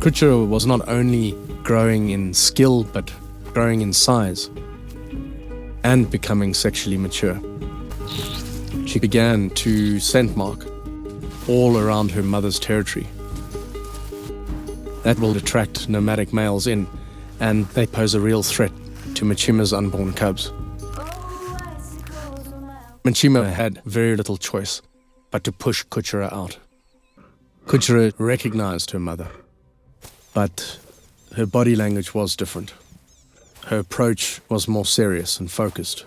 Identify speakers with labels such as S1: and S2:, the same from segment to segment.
S1: Kuchera was not only growing in skill, but growing in size and becoming sexually mature. She began to scent mark all around her mother's territory. That will attract nomadic males in, and they pose a real threat to Machima's unborn cubs. Machima had very little choice but to push Kuchera out. Kuchera recognized her mother, but her body language was different. Her approach was more serious and focused.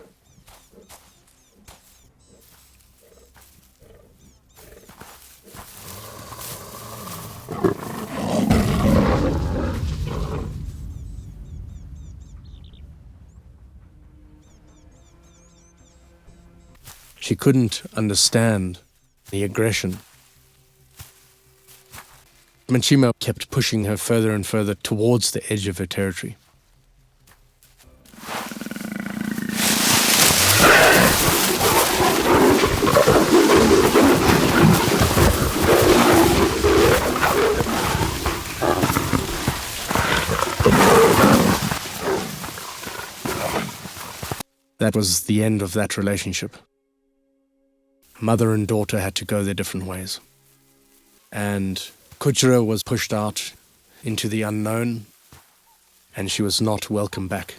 S1: She couldn't understand the aggression. Machima kept pushing her further and further towards the edge of her territory. That was the end of that relationship. Mother and daughter had to go their different ways. And Kuchera was pushed out into the unknown, and she was not welcome back.